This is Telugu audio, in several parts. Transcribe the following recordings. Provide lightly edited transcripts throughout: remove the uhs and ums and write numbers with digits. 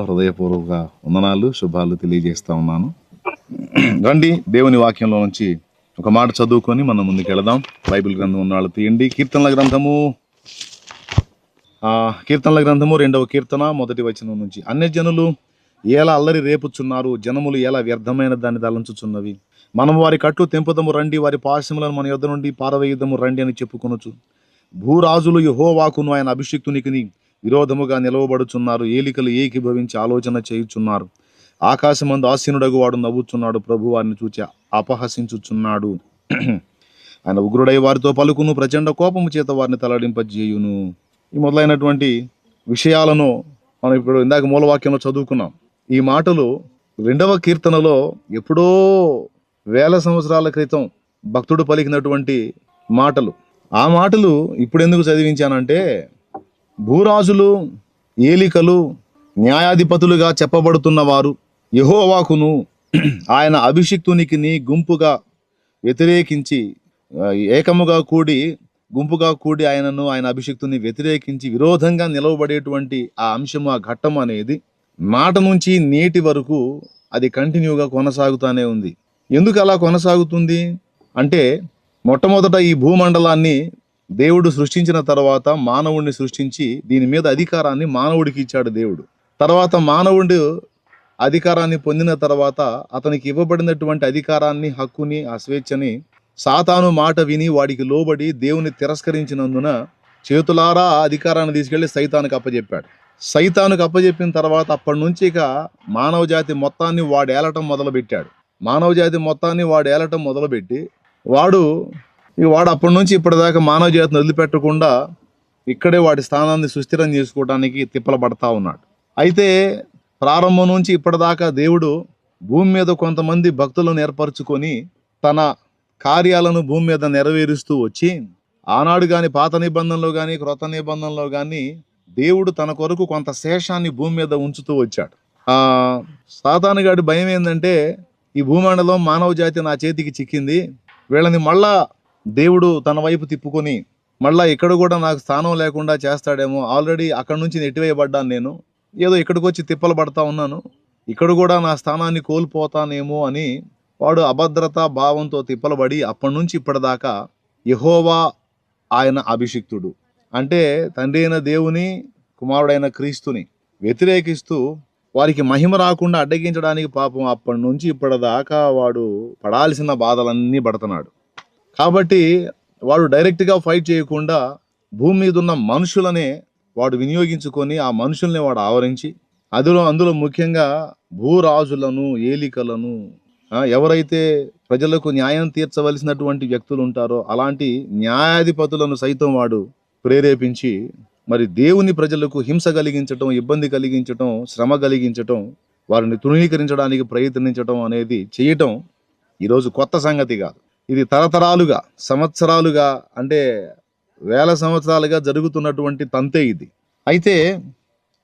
హృదయపూర్వక వందనాలు, శుభాలు తెలియజేస్తా ఉన్నాను. రండి, దేవుని వాక్యంలో నుంచి ఒక మాట చదువుకొని మనం ముందుకు వెళదాం. బైబిల్ గ్రంథం ఉన్న వాళ్ళు తీయండి. కీర్తనల గ్రంథము 2వ కీర్తన 1వ వచనం నుంచి. అన్యజనులు ఎలా అల్లరి రేపుచున్నారు, జనములు ఎలా వ్యర్థమైన దాన్ని తలంచుచున్నవి. మనం వారి కట్లు తెంపుదము రండి, వారి పాశములను మన యొద్ద నుండి పారవేయుదము రండి అని చెప్పుకొనొచ్చు. భూరాజులు యెహోవాకును ఆయన అభిషిక్తునికి విరోధముగా నిలవబడుచున్నారు. ఏలికలు ఏకీభవించి ఆలోచన చేయుచున్నారు. ఆకాశమందు ఆసీనుడగు వాడు నవ్వుచున్నాడు, ప్రభు వారిని చూచి అపహసించుచున్నాడు. ఆయన ఉగ్రుడై వారితో పలుకును, ప్రచండ కోపము చేత వారిని తలడింపజేయును. ఈ మొదలైనటువంటి విషయాలను మనం ఇప్పుడు ఇందాక మూలవాక్యంలో చదువుకున్నాం. ఈ మాటలు 2వ కీర్తనలో ఎప్పుడో వేల సంవత్సరాల క్రితం భక్తుడు పలికినటువంటి మాటలు. ఆ మాటలు ఇప్పుడు ఎందుకు చదివించానంటే, భూరాజులు, ఏలికలు, న్యాయాధిపతులుగా చెప్పబడుతున్న వారు యెహోవాకును ఆయన అభిషిక్తునికి గుంపుగా వ్యతిరేకించి గుంపుగా కూడి ఆయనను, ఆయన అభిషిక్తుని వ్యతిరేకించి విరోధంగా నిలవబడేటువంటి ఆ అంశము, ఆ ఘట్టం అనేది మాట నుంచి నేటి వరకు అది కంటిన్యూగా కొనసాగుతూనే ఉంది. ఎందుకు అలా కొనసాగుతుంది అంటే, మొట్టమొదట ఈ భూమండలాన్ని దేవుడు సృష్టించిన తర్వాత మానవుడిని సృష్టించి దీని మీద అధికారాన్ని మానవుడికి ఇచ్చాడు దేవుడు. తర్వాత మానవుడు అధికారాన్ని పొందిన తర్వాత అతనికి ఇవ్వబడినటువంటి అధికారాన్ని, హక్కుని, ఆ స్వేచ్ఛని సాతాను మాట విని వాడికి లోబడి దేవుని తిరస్కరించినందున చేతులారా ఆ అధికారాన్ని తీసుకెళ్లి సైతానికి అప్పచెప్పాడు. సైతానికి అప్పచెప్పిన తర్వాత అప్పటి నుంచి ఇక మానవ జాతి మొత్తాన్ని వాడు ఏలటం మొదలుపెట్టాడు. వాడు అప్పటి నుంచి ఇప్పటిదాకా మానవ జాతిని వదిలిపెట్టకుండా ఇక్కడే వాడి స్థానాన్ని సుస్థిరం చేసుకోవడానికి తిప్పలు పడతా ఉన్నాడు. అయితే ప్రారంభం నుంచి ఇప్పటిదాకా దేవుడు భూమి మీద కొంతమంది భక్తులను ఏర్పరచుకొని తన కార్యాలను భూమి మీద నెరవేరుస్తూ వచ్చి, ఆనాడు కానీ పాత నిబంధనలో కానీ క్రొత్త నిబంధనలో కానీ దేవుడు తన కొరకు కొంత శేషాన్ని భూమి మీద ఉంచుతూ వచ్చాడు. సాతాను గాడి భయం ఏంటంటే, ఈ భూమండలం మానవ జాతి నా చేతికి చిక్కింది, వీళ్ళని మళ్ళా దేవుడు తన వైపు తిప్పుకొని మళ్ళా ఇక్కడ కూడా నాకు స్థానం లేకుండా చేస్తాడేమో, ఆల్రెడీ అక్కడ నుంచి నెట్టివేయబడ్డాను, నేను ఏదో ఇక్కడికి వచ్చి తిప్పలు పడతా ఉన్నాను, ఇక్కడ కూడా నా స్థానాన్ని కోల్పోతానేమో అని వాడు అభద్రతా భావంతో తిప్పలబడి అప్పటి నుంచి ఇప్పటిదాకా యెహోవా ఆయన అభిషిక్తుడు అంటే తండ్రి అయిన దేవుని, కుమారుడైన క్రీస్తుని వ్యతిరేకిస్తూ వారికి మహిమ రాకుండా అడ్డగించడానికి పాపం అప్పటి నుంచి ఇప్పటిదాకా వాడు పడాల్సిన బాధలన్నీ పడుతున్నాడు. కాబట్టి వాడు డైరెక్ట్గా ఫైట్ చేయకుండా భూమి మీద ఉన్న మనుషులనే వాడు వినియోగించుకొని ఆ మనుషుల్ని వాడు ఆవరించి అందులో ముఖ్యంగా భూరాజులను, ఏలికలను, ఎవరైతే ప్రజలకు న్యాయం తీర్చవలసినటువంటి వ్యక్తులు ఉంటారో అలాంటి న్యాయాధిపతులను సైతం వాడు ప్రేరేపించి మరి దేవుని ప్రజలకు హింస కలిగించటం, ఇబ్బంది కలిగించటం, శ్రమ కలిగించటం, వారిని తృణీకరించడానికి ప్రయత్నించటం అనేది చేయటం ఈరోజు కొత్త సంగతి కాదు. ఇది తరతరాలుగా, సంవత్సరాలుగా, అంటే వేల సంవత్సరాలుగా జరుగుతున్నటువంటి తంతే ఇది. అయితే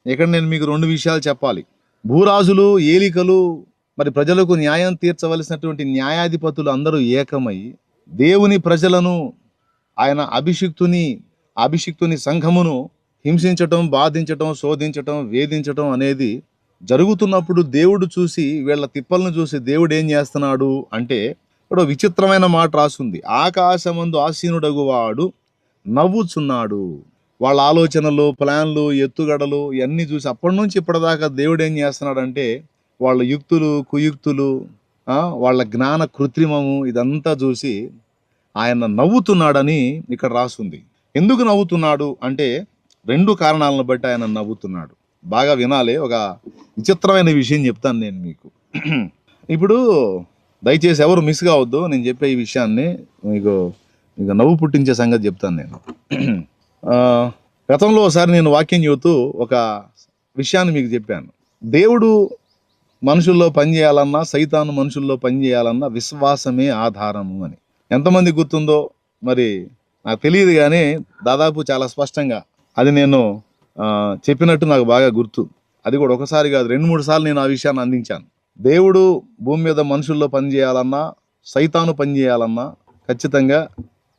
ఇక్కడ నేను మీకు 2 విషయాలు చెప్పాలి. భూరాజులు, ఏలికలు, మరి ప్రజలకు న్యాయం తీర్చవలసినటువంటి న్యాయాధిపతులు అందరూ ఏకమై దేవుని ప్రజలను, ఆయన అభిషిక్తుని సంఘమును హింసించటం, బాధించటం, శోధించటం, వేధించటం అనేది జరుగుతున్నప్పుడు దేవుడు చూసి, వీళ్ళ తిప్పలను చూసి దేవుడు ఏం చేస్తున్నాడు అంటే, ఇప్పుడు విచిత్రమైన మాట రాసుంది, ఆకాశమందు ఆసీనుడగు వాడు నవ్వుచున్నాడు. వాళ్ళ ఆలోచనలు, ప్లాన్లు, ఎత్తుగడలు ఇవన్నీ చూసి అప్పటి నుంచి ఇప్పటిదాకా దేవుడు ఏం చేస్తున్నాడంటే, వాళ్ళ యుక్తులు, కుయుక్తులు, వాళ్ళ జ్ఞాన కృత్రిమము ఇదంతా చూసి ఆయన నవ్వుతున్నాడని ఇక్కడ రాసుంది. ఎందుకు నవ్వుతున్నాడు అంటే 2 కారణాలను బట్టి ఆయన నవ్వుతున్నాడు. బాగా వినాలి, ఒక విచిత్రమైన విషయం చెప్తాను నేను మీకు. ఇప్పుడు దయచేసి ఎవరు మిస్ కావద్దు, నేను చెప్పే ఈ విషయాన్ని మీకు నవ్వు పుట్టించే సంగతి చెప్తాను నేను. గతంలో ఒకసారి నేను వాక్యం చెబుతూ ఒక విషయాన్ని మీకు చెప్పాను. దేవుడు మనుషుల్లో పనిచేయాలన్నా, సైతాను మనుషుల్లో పనిచేయాలన్నా విశ్వాసమే ఆధారము అని. ఎంతమంది గుర్తుందో మరి నాకు తెలియదు, కానీ దాదాపు చాలా స్పష్టంగా అది నేను చెప్పినట్టు నాకు బాగా గుర్తు. అది కూడా ఒకసారి కాదు, 2-3 సార్లు నేను ఆ విషయాన్ని అందించాను. దేవుడు భూమి మీద మనుషుల్లో పనిచేయాలన్నా, సైతాను పనిచేయాలన్నా ఖచ్చితంగా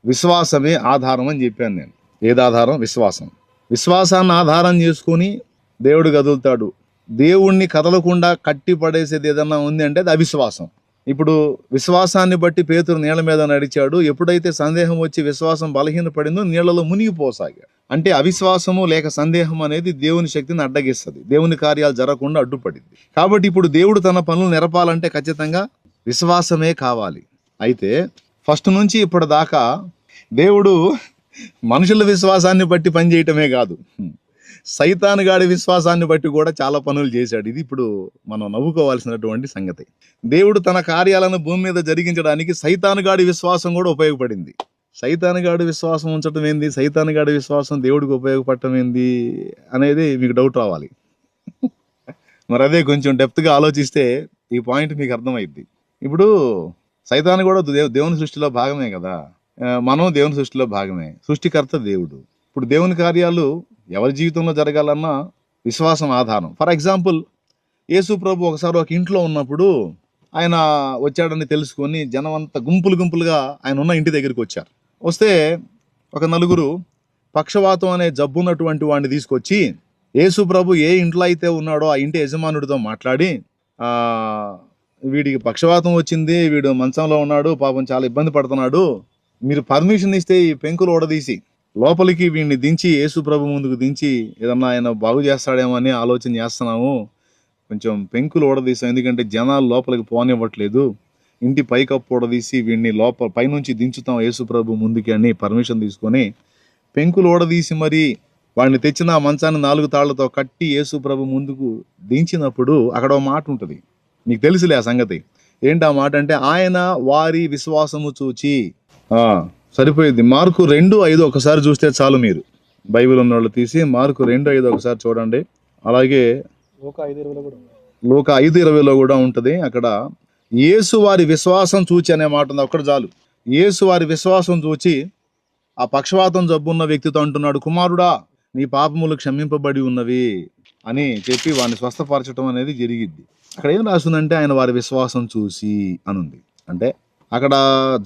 విశ్వాసమే ఆధారం అని చెప్పాను నేను. ఏది ఆధారం? విశ్వాసం. విశ్వాసాన్ని ఆధారం చేసుకొని దేవుడు కదులుతాడు. దేవుణ్ణి కదలకుండా కట్టి పడేసేది ఏదన్నా ఉంది అంటే అది అవిశ్వాసం. ఇప్పుడు విశ్వాసాన్ని బట్టి పేతురు నీళ్ళ మీద నడిచాడు. ఎప్పుడైతే సందేహం వచ్చి విశ్వాసం బలహీనపడిందో నీళ్లలో మునిగిపోసాగాడు. అంటే అవిశ్వాసము లేక సందేహం అనేది దేవుని శక్తిని అడ్డగిస్తుంది, దేవుని కార్యాలు జరగకుండా అడ్డుపడింది. కాబట్టి ఇప్పుడు దేవుడు తన పనులు నెరపాలంటే ఖచ్చితంగా విశ్వాసమే కావాలి. అయితే ఫస్ట్ నుంచి ఇప్పటిదాకా దేవుడు మనుషుల విశ్వాసాన్ని బట్టి పనిచేయటమే కాదు, సైతాను గాడి విశ్వాసాన్ని బట్టి కూడా చాలా పనులు చేశాడు. ఇది ఇప్పుడు మనం నవ్వుకోవాల్సినటువంటి సంగతి. దేవుడు తన కార్యాలను భూమి మీద జరిగించడానికి సైతాను గాడి విశ్వాసం కూడా ఉపయోగపడింది. సైతాను గాడి విశ్వాసం ఉంచడం ఏంది, సైతాను గాడి విశ్వాసం దేవుడికి ఉపయోగపడటం ఏంది అనేది మీకు డౌట్ రావాలి. మరి అదే కొంచెం డెప్త్గా ఆలోచిస్తే ఈ పాయింట్ మీకు అర్థమైద్ది. ఇప్పుడు సైతాను కూడా దేవుని సృష్టిలో భాగమే కదా, మనం దేవుని సృష్టిలో భాగమే, సృష్టికర్త దేవుడు. ఇప్పుడు దేవుని కార్యాలు ఎవరి జీవితంలో జరగాలన్నా విశ్వాసం ఆధారం. ఫర్ ఎగ్జాంపుల్, యేసు ప్రభు ఒకసారి ఒక ఇంట్లో ఉన్నప్పుడు ఆయన వచ్చాడని తెలుసుకొని జనం అంతా గుంపులుగా ఆయన ఉన్న ఇంటి దగ్గరికి వచ్చారు. వస్తే ఒక నలుగురు పక్షవాతం అనే జబ్బున్నటువంటి వాడిని తీసుకొచ్చి యేసు ప్రభు ఏ ఇంట్లో అయితే ఉన్నాడో ఆ ఇంటి యజమానుడితో మాట్లాడి, వీడికి పక్షవాతం వచ్చింది, వీడు మంచంలో ఉన్నాడు, పాపం చాలా ఇబ్బంది పడుతున్నాడు, మీరు పర్మిషన్ ఇస్తే ఈ పెంకులు ఓడదీసి లోపలికి వీడిని దించి యేసు ప్రభు ముందుకు దించి ఏదన్నా ఆయన బాగు చేస్తాడేమో అని ఆలోచన చేస్తున్నాము, కొంచెం పెంకులు ఓడదీసాం, ఎందుకంటే జనాలు లోపలికి పోనివ్వట్లేదు, ఇంటి పైకప్పు ఓడదీసి వీడిని పైనుంచి దించుతాం యేసు ప్రభు ముందుకి అని పర్మిషన్ తీసుకొని పెంకులు ఓడదీసి మరి వాడిని తెచ్చిన మంచాన్ని 4 తాళ్లతో కట్టి యేసు ప్రభు ముందుకు దించినప్పుడు అక్కడ ఒక మాట ఉంటుంది, మీకు తెలుసులే ఆ సంగతి. ఏంటి ఆ మాట అంటే, ఆయన వారి విశ్వాసము చూచి. సరిపోయింది. మార్కు 2:5 ఒకసారి చూస్తే చాలు, మీరు బైబిల్ ఉన్న వాళ్ళు తీసి మార్కు 2:5 ఒకసారి చూడండి. అలాగే లోక 5:20లో కూడా ఉంటుంది. అక్కడ యేసు వారి విశ్వాసం చూచి అనే మాట ఉంది, అక్కడ చాలు. యేసు వారి విశ్వాసం చూచి ఆ పక్షవాతం జబ్బున్న వ్యక్తితో అంటున్నాడు, కుమారుడా నీ పాపములు క్షమింపబడి ఉన్నవి అని చెప్పి వాడిని స్వస్థపరచడం అనేది జరిగిద్ది. అక్కడ ఏం రాస్తుందంటే ఆయన వారి విశ్వాసం చూసి అనుంది. అంటే అక్కడ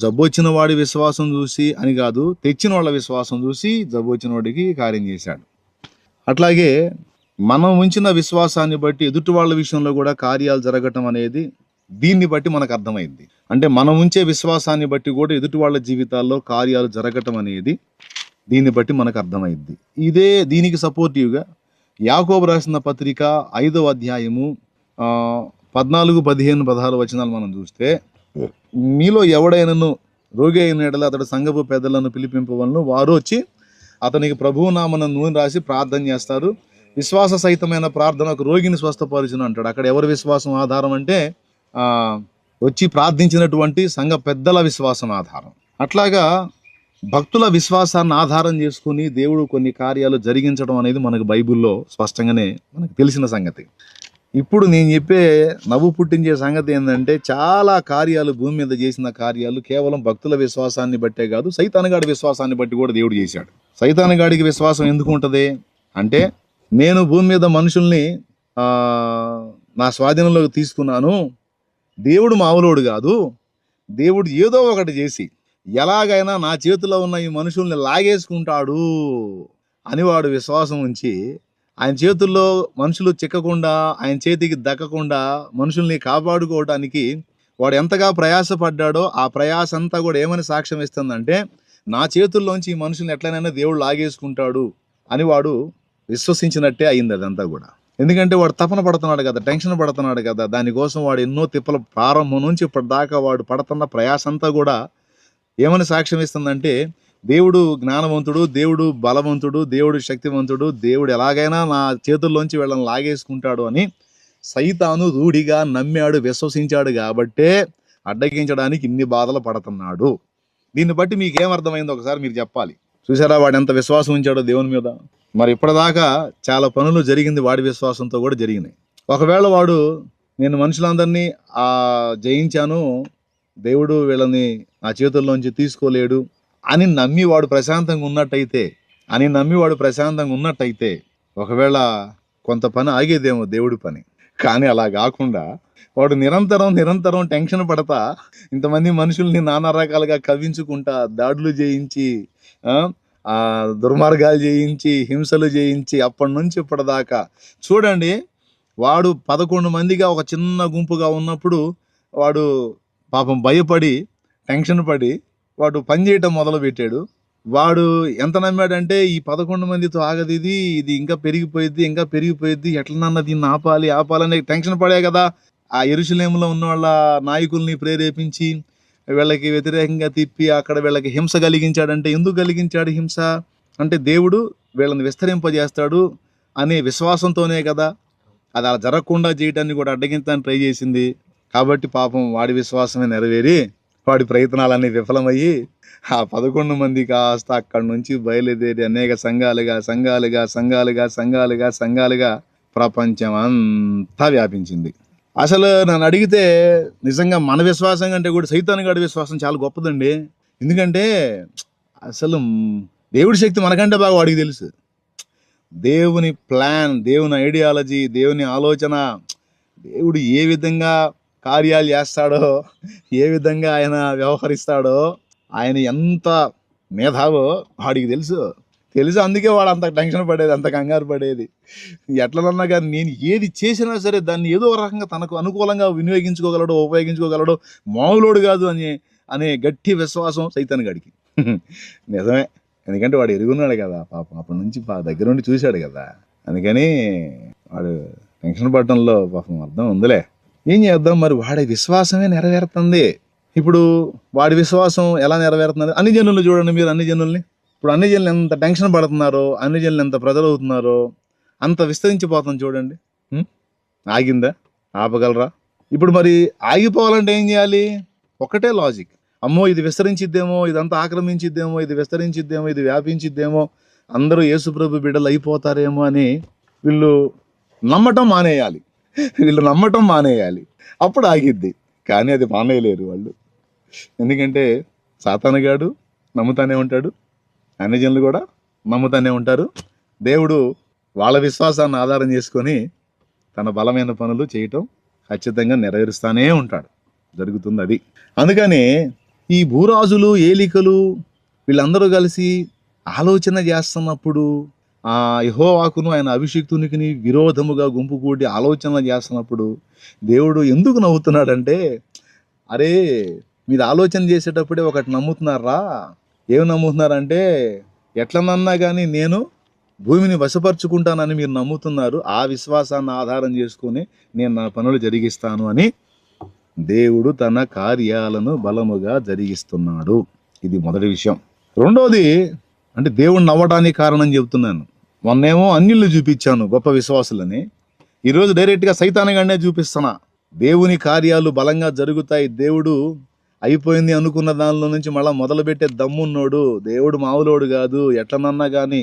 జబ్బు వచ్చిన వాడి విశ్వాసం చూసి అని కాదు, తెచ్చిన వాళ్ళ విశ్వాసం చూసి జబ్బు వచ్చిన వాడికి కార్యం చేశాడు. అట్లాగే మనం ఉంచిన విశ్వాసాన్ని బట్టి ఎదుటి వాళ్ళ విషయంలో కూడా కార్యాలు జరగటం అనేది దీన్ని బట్టి మనకు అర్థమైంది. అంటే మనం ఉంచే విశ్వాసాన్ని బట్టి కూడా ఎదుటి వాళ్ళ జీవితాల్లో కార్యాలు జరగటం అనేది దీన్ని బట్టి మనకు అర్థమైద్ది. ఇదే దీనికి సపోర్టివ్గా యాకోబు రాసిన పత్రిక 5వ అధ్యాయము 14, 15, 16 వచనాలు మనం చూస్తే, మీలో ఎవడైనను రోగి అయిన ఎడల అతడు సంఘపు పెద్దలను పిలిపింపవలను, వారు వచ్చి అతనికి ప్రభువు నామన నూనె రాసి ప్రార్థన చేస్తారు, విశ్వాస సహితమైన ప్రార్థన ఒక రోగిని స్వస్థపరచును అంటాడు. అక్కడ ఎవరి విశ్వాసం ఆధారం అంటే వచ్చి ప్రార్థించినటువంటి సంఘ పెద్దల విశ్వాసం ఆధారం. అట్లాగా భక్తుల విశ్వాసాన్ని ఆధారం చేసుకుని దేవుడు కొన్ని కార్యాలు జరిగించడం అనేది మనకు బైబిల్లో స్పష్టంగానే మనకు తెలిసిన సంగతి. ఇప్పుడు నేను చెప్పే నవ్వు పుట్టించే సంగతి ఏంటంటే, చాలా కార్యాలు భూమి మీద చేసిన కార్యాలు కేవలం భక్తుల విశ్వాసాన్ని బట్టే కాదు, సైతానుగాడి విశ్వాసాన్ని బట్టి కూడా దేవుడు చేశాడు. సైతానుగాడికి విశ్వాసం ఎందుకు ఉంటుంది అంటే, నేను భూమి మీద మనుషుల్ని నా స్వాధీనంలోకి తీసుకున్నాను, దేవుడు మామూలోడు కాదు, దేవుడు ఏదో ఒకటి చేసి ఎలాగైనా నా చేతిలో ఉన్న ఈ మనుషుల్ని లాగేసుకుంటాడు అని వాడు విశ్వాసం ఉంచి, ఆయన చేతుల్లో మనుషులు చిక్కకుండా, ఆయన చేతికి దక్కకుండా మనుషుల్ని కాపాడుకోవడానికి వాడు ఎంతగా ప్రయాసపడ్డాడో ఆ ప్రయాస అంతా కూడా ఏమని సాక్ష్యం ఇస్తుందంటే, నా చేతుల్లోంచి ఈ మనుషుల్ని ఎట్లనైనా దేవుడు లాగేసుకుంటాడు అని వాడు విశ్వసించినట్టే అయింది అదంతా కూడా. ఎందుకంటే వాడు తపన పడుతున్నాడు కదా, టెన్షన్ పడుతున్నాడు కదా, దానికోసం వాడు ఎన్నో తిప్పల ప్రారంభం నుంచి ఇప్పటిదాకా వాడు పడుతున్న ప్రయాస అంతా కూడా ఏమని సాక్ష్యం ఇస్తుందంటే, దేవుడు జ్ఞానవంతుడు, దేవుడు బలవంతుడు, దేవుడు శక్తివంతుడు, దేవుడు ఎలాగైనా నా చేతుల్లోంచి వీళ్ళని లాగేసుకుంటాడు అని సైతాను రూఢిగా నమ్మాడు, విశ్వసించాడు కాబట్టే అడ్డగించడానికి ఇన్ని బాధలు పడుతున్నాడు. దీన్ని బట్టి మీకు ఏమర్థమైందో ఒకసారి మీరు చెప్పాలి. చూసారా వాడు ఎంత విశ్వాసం ఉంచాడో దేవుని మీద. మరి ఇప్పటిదాకా చాలా పనులు జరిగింది వాడి విశ్వాసంతో కూడా జరిగినాయి. ఒకవేళ వాడు నేను మనుషులందరినీ జయించాను, దేవుడు వీళ్ళని నా చేతుల్లోంచి తీసుకోలేడు అని నమ్మి వాడు ప్రశాంతంగా ఉన్నట్టయితే ఒకవేళ కొంత పని ఆగేదేమో దేవుడి పని. కానీ అలా కాకుండా వాడు నిరంతరం టెన్షన్ పడతా ఇంతమంది మనుషుల్ని నానా రకాలుగా కవ్వించుకుంటా, దాడులు చేయించి, దుర్మార్గాలు చేయించి, హింసలు చేయించి, అప్పటి నుంచి ఇప్పటిదాకా చూడండి, వాడు 11 మందిగా ఒక చిన్న గుంపుగా ఉన్నప్పుడు వాడు పాపం భయపడి టెన్షన్ పడి వాడు పని చేయటం మొదలు పెట్టాడు. వాడు ఎంత నమ్మాడంటే ఈ 11 మందితో ఆగదు, ఇది ఇంకా పెరిగిపోయిద్ది, ఎట్లనన్నా దీన్ని ఆపాలనే టెన్షన్ పడే కదా ఆ యెరూషలేములో ఉన్న వాళ్ళ నాయకుల్ని ప్రేరేపించి వీళ్ళకి వ్యతిరేకంగా తిప్పి అక్కడ వీళ్ళకి హింస కలిగించాడంటే, ఎందుకు కలిగించాడు హింస అంటే దేవుడు వీళ్ళని విస్తరింపజేస్తాడు అనే విశ్వాసంతోనే కదా. అది అలా జరగకుండా చేయటాన్ని కూడా అడ్డగించడానికి ట్రై చేసింది. కాబట్టి పాపం వాడి విశ్వాసమే నెరవేరి వాడి ప్రయత్నాలన్నీ విఫలమయ్యి ఆ 11 మంది కాస్త అక్కడి నుంచి బయలుదేరి అనేక సంఘాలుగా ప్రపంచం అంతా వ్యాపించింది. అసలు నన్ను అడిగితే నిజంగా మన విశ్వాసం కంటే కూడా సైతాను గాడి విశ్వాసం చాలా గొప్పదండి. ఎందుకంటే అసలు దేవుడి శక్తి మనకంటే బాగా వాడికి తెలుసు. దేవుని ప్లాన్, దేవుని ఐడియాలజీ, దేవుని ఆలోచన, దేవుడు ఏ విధంగా కార్యాలు చేస్తాడో, ఏ విధంగా ఆయన వ్యవహరిస్తాడో, ఆయన ఎంత మేధావో వాడికి తెలుసు. అందుకే వాడు అంత టెన్షన్ పడేది, అంత కంగారు పడేది. ఎట్లనన్నా కానీ నేను ఏది చేసినా సరే దాన్ని ఏదో ఒక రకంగా తనకు అనుకూలంగా ఉపయోగించుకోగలడో మామూలోడు కాదు అనే గట్టి విశ్వాసం సైతాన్ గడికి. నిజమే, ఎందుకంటే వాడు ఎరుగున్నాడు కదా పాపం, అప్పటి నుంచి దగ్గర నుండి చూశాడు కదా. అందుకని వాడు టెన్షన్ పడటంలో పాపం అర్థం ఉందిలే. ఏం చేద్దాం మరి, వాడి విశ్వాసమే నెరవేరుతుంది. ఇప్పుడు వాడి విశ్వాసం ఎలా నెరవేరుతుంది? అన్ని జనులు చూడండి మీరు, అన్ని జనుల్ని ఇప్పుడు అన్ని జనులు ఎంత టెన్షన్ పడుతున్నారో, అన్ని జనులు ఎంత ప్రజలు అవుతున్నారో అంత విస్తరించిపోతుంది చూడండి. ఆగిందా? ఆపగలరా? ఇప్పుడు మరి ఆగిపోవాలంటే ఏం చేయాలి? ఒకటే లాజిక్, అమ్మో ఇది విస్తరించిద్దేమో, ఇదంతా ఆక్రమించిద్దేమో, ఇది విస్తరించిద్దేమో, ఇది వ్యాపించిద్దేమో, అందరూ యేసుప్రభు బిడ్డలు అయిపోతారేమో అని వీళ్ళు నమ్మటం మానేయాలి. అప్పుడు ఆగిద్ది. కానీ అది మానేయలేరు వాళ్ళు. ఎందుకంటే సాతానుగాడు నమ్ముతానే ఉంటాడు, అన్ని జనులు కూడా నమ్ముతానే ఉంటారు. దేవుడు వాళ్ళ విశ్వాసాన్ని ఆధారం చేసుకొని తన బలమైన పనులు చేయటం ఖచ్చితంగా నెరవేరుస్తానే ఉంటాడు. జరుగుతుంది అది. అందుకని ఈ భూరాజులు, ఏలికలు వీళ్ళందరూ కలిసి ఆలోచన చేస్తున్నప్పుడు, ఆ యెహోవాకును ఆయన అభిషిక్తునికి విరోధముగా గుంపు కూడి ఆలోచన చేస్తున్నప్పుడు దేవుడు ఎందుకు నవ్వుతున్నాడంటే, అరే మీరు ఆలోచన చేసేటప్పుడే ఒకటి నమ్ముతున్నారా? ఏమి నమ్ముతున్నారంటే, ఎట్లనన్నా కానీ నేను భూమిని వశపరుచుకుంటానని మీరు నమ్ముతున్నారు. ఆ విశ్వాసాన్ని ఆధారం చేసుకుని నేను నా పనులు జరిగిస్తాను అని దేవుడు తన కార్యాలను బలముగా జరిగిస్తున్నాడు. ఇది మొదటి విషయం. రెండోది అంటే దేవుడు నవ్వడానికి కారణం చెబుతున్నాను. మొన్నేమో అన్యుల్ని చూపించాను గొప్ప విశ్వాసులని, ఈరోజు డైరెక్ట్గా సైతానుగానే చూపిస్తున్నా. దేవుని కార్యాలు బలంగా జరుగుతాయి. దేవుడు అయిపోయింది అనుకున్న దానిలో నుంచి మళ్ళీ మొదలుపెట్టే దమ్మున్నోడు. దేవుడు మామూలోడు కాదు, ఎట్లనన్నా కానీ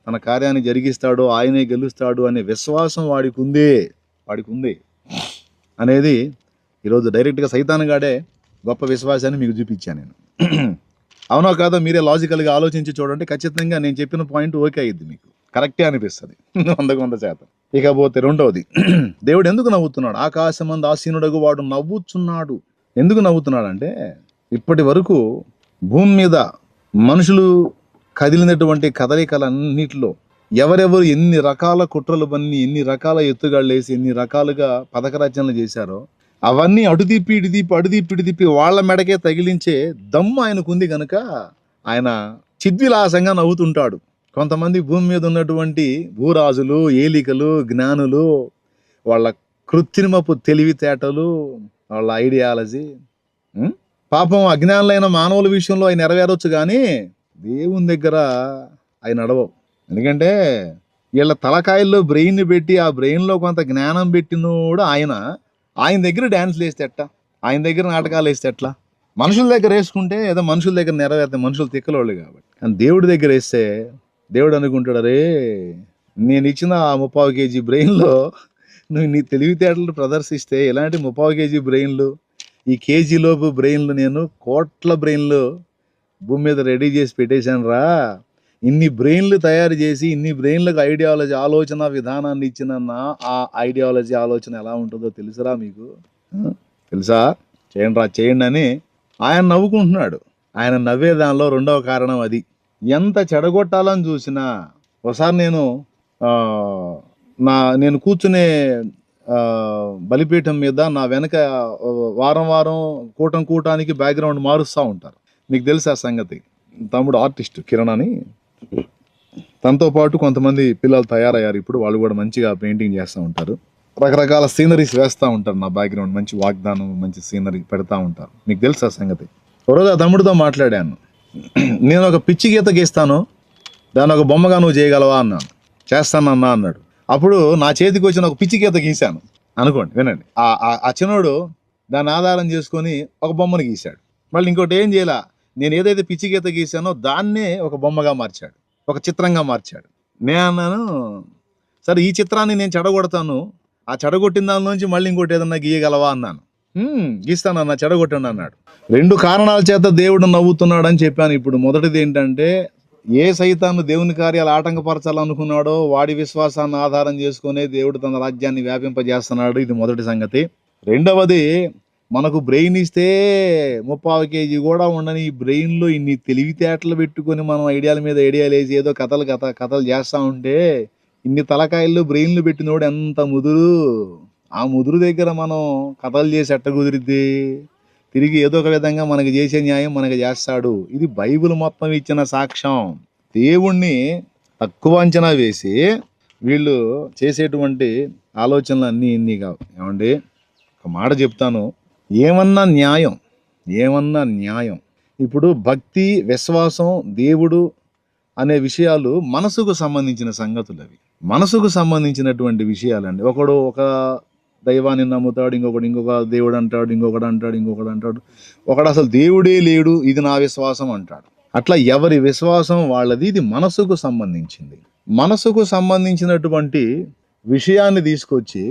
తన కార్యాన్ని జరిగిస్తాడు, ఆయనే గెలుస్తాడు అనే విశ్వాసం వాడికి ఉంది అనేది ఈరోజు డైరెక్ట్గా సైతానుగాడే గొప్ప విశ్వాసాన్ని మీకు చూపించాను నేను. అవునో కాదో మీరే లాజికల్గా ఆలోచించి చూడండి. ఖచ్చితంగా నేను చెప్పిన పాయింట్ ఓకే అయ్యిద్ది, మీకు కరెక్టే అనిపిస్తుంది 100%. ఇకపోతే రెండవది, దేవుడు ఎందుకు నవ్వుతున్నాడు? ఆకాశమందు ఆసీనుడగు వాడు నవ్వుతున్నాడు. ఎందుకు నవ్వుతున్నాడు అంటే, ఇప్పటి వరకు భూమి మీద మనుషులు కదిలినటువంటి కదలికలన్నిటిలో ఎవరెవరు ఎన్ని రకాల కుట్రలు పన్ని, ఎన్ని రకాల ఎత్తుగాళ్ళు వేసి, ఎన్ని రకాలుగా పథక రచనలు చేశారో అవన్నీ అటు తిప్పి ఇటు తిప్పి వాళ్ళ మెడకే తగిలించే దమ్ము ఆయనకుంది గనుక ఆయన చిద్విలాసంగా నవ్వుతుంటాడు. కొంతమంది భూమి మీద ఉన్నటువంటి భూరాజులు, ఏలికలు, జ్ఞానులు, వాళ్ళ కృత్రిమపు తెలివితేటలు, వాళ్ళ ఐడియాలజీ, పాపం అజ్ఞానులైన మానవుల విషయంలో అవి నెరవేరవచ్చు, కానీ దేవుని దగ్గర అవి నడవవు. ఎందుకంటే వీళ్ళ తలకాయల్లో బ్రెయిన్ పెట్టి ఆ బ్రెయిన్లో కొంత జ్ఞానం పెట్టినోడు ఆయన దగ్గర డ్యాన్స్లు వేస్తే ఎట్లా, ఆయన దగ్గర నాటకాలు వేస్తే ఎట్లా? మనుషుల దగ్గర వేసుకుంటే ఏదో మనుషుల దగ్గర నెరవేరుతాయి, మనుషులు తిక్కలోళ్ళు కాబట్టి. కానీ దేవుడి దగ్గర వేస్తే దేవుడు అనుకుంటాడు, అరే నేను ఇచ్చిన ఆ 30 kg బ్రెయిన్లో నువ్వు నీ తెలివితేటలు ప్రదర్శిస్తే ఇలాంటి 30 kg బ్రెయిన్లు, ఈ కేజీలోపు బ్రెయిన్లు, నేను కోట్ల బ్రెయిన్లు భూమి మీద రెడీ చేసి పెట్టేశాను రా. ఇన్ని బ్రెయిన్లు తయారు చేసి ఇన్ని బ్రెయిన్లకు ఐడియాలజీ, ఆలోచన విధానాన్ని ఇచ్చిన ఆ ఐడియాలజీ, ఆలోచన ఎలా ఉంటుందో తెలుసురా మీకు? తెలుసా? చేయండి అని ఆయన నవ్వుకుంటున్నాడు. ఆయన నవ్వే దానిలో రెండవ కారణం అది. ఎంత చెడగొట్టాలని చూసినా ఒకసారి నేను కూర్చునే బలిపీఠం మీద నా వెనక వారం వారం కూటానికి బ్యాక్గ్రౌండ్ మారుస్తూ ఉంటారు. మీకు తెలుసు ఆ సంగతి. తమ్ముడు ఆర్టిస్ట్ కిరణ్ అని, తనతో పాటు కొంతమంది పిల్లలు తయారయ్యారు. ఇప్పుడు వాళ్ళు కూడా మంచిగా పెయింటింగ్ చేస్తూ ఉంటారు. రకరకాల సీనరీస్ వేస్తూ ఉంటారు. నా బ్యాక్గ్రౌండ్ మంచి వాగ్దానం, మంచి సీనరీ పెడతా ఉంటారు. మీకు తెలుసు ఆ సంగతి. ఒకరోజు ఆ తమ్ముడితో మాట్లాడాను. నేను ఒక పిచ్చి గీత గీస్తాను, దాన్ని ఒక బొమ్మగా నువ్వు చేయగలవా అన్నాను. చేస్తానన్నా అన్నాడు. అప్పుడు నా చేతికి వచ్చిన ఒక పిచ్చి గీత గీశాను అనుకోండి. వినండి, ఆ చిన్నోడు దాన్ని ఆధారం చేసుకొని ఒక బొమ్మను గీశాడు. మళ్ళీ ఇంకోటి ఏం చేయాల, నేను ఏదైతే పిచ్చి గీత గీశానో దాన్నే ఒక బొమ్మగా మార్చాడు, ఒక చిత్రంగా మార్చాడు. నేను అన్నాను, సరే ఈ చిత్రాన్ని నేను చెడగొడతాను, ఆ చెడగొట్టిన దాని నుంచి మళ్ళీ ఇంకోటి ఏదన్నా గీయగలవా అన్నాను. గీస్తానన్నా, చెడగొట్టండి అన్నాడు. 2 కారణాల చేత దేవుడు నవ్వుతున్నాడని చెప్పాను. ఇప్పుడు మొదటిది ఏంటంటే, ఏ సైతాను దేవుని కార్యాలు ఆటంకపరచాలనుకున్నాడో వాడి విశ్వాసాన్ని ఆధారం చేసుకునే దేవుడు తన రాజ్యాన్ని వ్యాపింపజేస్తున్నాడు. ఇది మొదటి సంగతి. రెండవది, మనకు బ్రెయిన్ ఇస్తే 30 కేజీ కూడా ఉండని ఈ బ్రెయిన్లో ఇన్ని తెలివితేటలు పెట్టుకొని మనం ఐడియాల మీద ఐడియాలు వేసి ఏదో కథలు చేస్తూ ఉంటే, ఇన్ని తలకాయలు బ్రెయిన్లు పెట్టినోడు ఎంత ముదురు. ఆ ముదురు దగ్గర మనం కథలు చేసి ఎట్ట కుదిరిద్ది? తిరిగి ఏదో ఒక విధంగా మనకి చేసే న్యాయం మనకి చేస్తాడు. ఇది బైబిల్ మొత్తం ఇచ్చిన సాక్ష్యం. దేవుణ్ణి తక్కువ అంచనా వేసి వీళ్ళు చేసేటువంటి ఆలోచనలు అన్నీ ఇన్ని కావు. ఏమండి, ఒక మాట చెప్తాను, ఏమన్నా న్యాయం. ఇప్పుడు భక్తి, విశ్వాసం, దేవుడు అనే విషయాలు మనసుకు సంబంధించిన సంగతులు. అవి మనసుకు సంబంధించినటువంటి విషయాలండి. ఒకడు ఒక దైవాన్ని నమ్ముతాడు, ఇంకొక దేవుడు అంటాడు, ఇంకొకడు అంటాడు, ఒకడు అసలు దేవుడే లేడు, ఇది నా విశ్వాసం అంటాడు. అట్లా ఎవరి విశ్వాసం వాళ్ళది. ఇది మనసుకు సంబంధించింది. మనసుకు సంబంధించినటువంటి విషయాన్ని తీసుకొచ్చి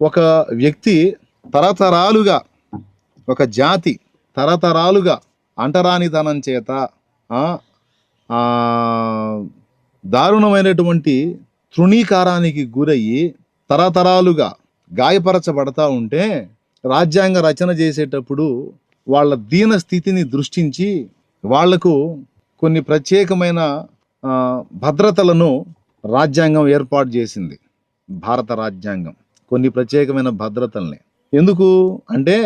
ఒక వ్యక్తి తరతరాలుగా, ఒక జాతి తరతరాలుగా అంటరానితనం చేత దారుణమైనటువంటి తృణీకారానికి గురయ్యి తరతరాలుగా గాయపరచబడతా ఉంటే, రాజ్యాంగ రచన చేసేటప్పుడు వాళ్ళ దీన స్థితిని దృష్టించి వాళ్లకు కొన్ని ప్రత్యేకమైన భద్రతలను రాజ్యాంగం ఏర్పాటు చేసింది. భారత రాజ్యాంగం కొన్ని ప్రత్యేకమైన భద్రతల్ని. ఎందుకు అంటే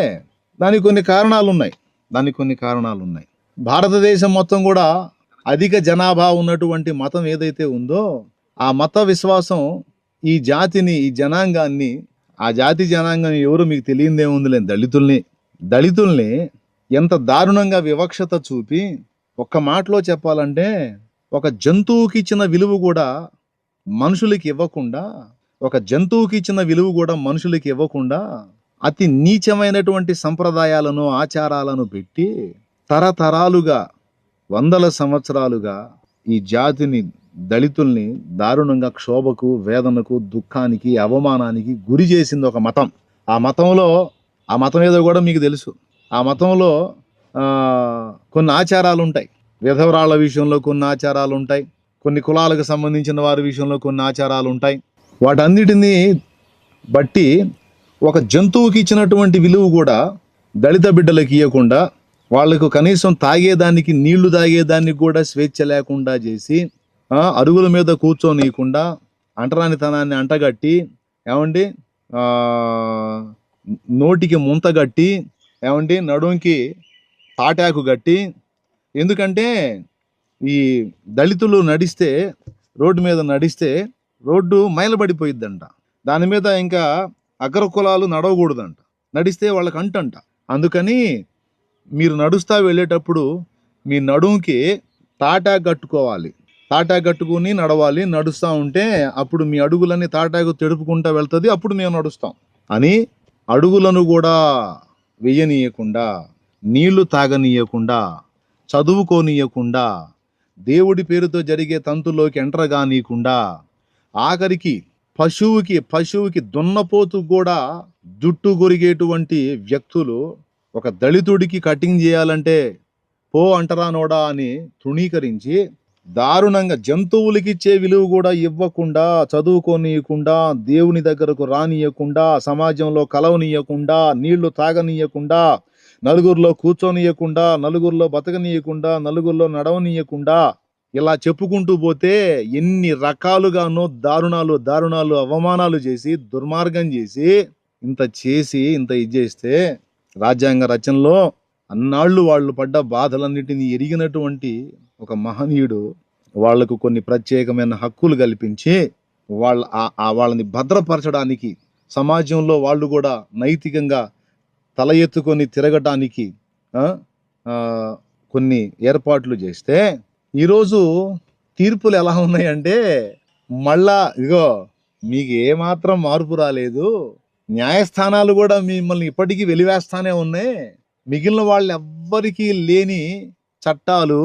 దానికి కొన్ని కారణాలు ఉన్నాయి. భారతదేశం మొత్తం కూడా అధిక జనాభా ఉన్నటువంటి మతం ఏదైతే ఉందో, ఆ మత విశ్వాసం ఈ జాతిని, ఈ జనాంగాన్ని, ఆ జాతి జనాంగం ఎవరు మీకు తెలియదేముందిలే, దళితుల్ని ఎంత దారుణంగా వివక్షత చూపి, ఒక్క మాటలో చెప్పాలంటే ఒక జంతువుకి ఇచ్చిన విలువ కూడా మనుషులకి ఇవ్వకుండా అతి నీచమైనటువంటి సంప్రదాయాలను, ఆచారాలను పెట్టి తరతరాలుగా, వందల సంవత్సరాలుగా ఈ జాతిని, దళితుల్ని దారుణంగా క్షోభకు, వేదనకు, దుఃఖానికి, అవమానానికి గురి చేసింది ఒక మతం. ఆ మతం ఏదో కూడా మీకు తెలుసు. ఆ మతంలో కొన్ని ఆచారాలు ఉంటాయి. విధవరాళ్ళ విషయంలో కొన్ని ఆచారాలు ఉంటాయి. కొన్ని కులాలకు సంబంధించిన వారి విషయంలో కొన్ని ఆచారాలు ఉంటాయి. వాటన్నిటినీ బట్టి ఒక జంతువుకి ఇచ్చినటువంటి విలువ కూడా దళిత బిడ్డలకు ఇవ్వకుండా, వాళ్లకు కనీసం తాగేదానికి, నీళ్లు తాగేదానికి కూడా స్వేచ్ఛ లేకుండా చేసి, అరుగుల మీద కూర్చోనీయకుండా, అంటరానితనాన్ని అంటగట్టి, ఏమండి నోటికి ముంతగట్టి, ఏమండి నడుంకి తాటాకు గట్టి. ఎందుకంటే ఈ దళితులు రోడ్డు మీద నడిస్తే రోడ్డు మైలబడిపోయిద్దంట. దాని మీద ఇంకా అగ్ర కులాలు నడవకూడదంట, నడిస్తే వాళ్ళకి అంటంట. అందుకని మీరు నడుస్తా వెళ్ళేటప్పుడు మీ నడుంకి తాటాకు కట్టుకోవాలి, తాటాకు కట్టుకుని నడవాలి. నడుస్తూ ఉంటే అప్పుడు మీ అడుగులన్నీ తాటాకు తెడుపుకుంటూ వెళ్తుంది, అప్పుడు మేము నడుస్తాం అని అడుగులను కూడా వెయ్యనీయకుండా, నీళ్లు తాగనీయకుండా, చదువుకోనీయకుండా, దేవుడి పేరుతో జరిగే తంతులోకి ఎంటర్ కానీయకుండా, ఆఖరికి పశువుకి దున్నపోతు కూడా జుట్టు కొరిగేటువంటి వ్యక్తులు ఒక దళితుడికి కటింగ్ చేయాలంటే పో అంటరానోడా అని తృణీకరించి, దారుణంగా జంతువులకి ఇచ్చే విలువ కూడా ఇవ్వకుండా, చదువుకోనీయకుండా, దేవుని దగ్గరకు రానియకుండా, సమాజంలో కలవనీయకుండా, నీళ్లు తాగనీయకుండా, నలుగురిలో కూర్చోనీయకుండా, నలుగురిలో బతకనీయకుండా, నలుగురిలో నడవనీయకుండా, ఇలా చెప్పుకుంటూ పోతే ఎన్ని రకాలుగానో దారుణాలు దారుణాలు అవమానాలు చేసి దుర్మార్గం చేసి ఇంత ఇది చేస్తే రాజ్యాంగ రచనలో అన్నాళ్ళు వాళ్ళు పడ్డ బాధలన్నిటినీ ఎరిగినటువంటి ఒక మహనీయుడు వాళ్లకు కొన్ని ప్రత్యేకమైన హక్కులు కల్పించి వాళ్ళని భద్రపరచడానికి, సమాజంలో వాళ్ళు కూడా నైతికంగా తల ఎత్తుకొని తిరగటానికి కొన్ని ఏర్పాట్లు చేస్తే ఈరోజు తీర్పులు ఎలా ఉన్నాయంటే మళ్ళా ఇదిగో మీకు ఏమాత్రం మార్పు రాలేదు, న్యాయస్థానాలు కూడా మిమ్మల్ని ఇప్పటికీ వెలివేస్తానే ఉన్నాయి, మిగిలిన వాళ్ళు ఎవ్వరికీ లేని చట్టాలు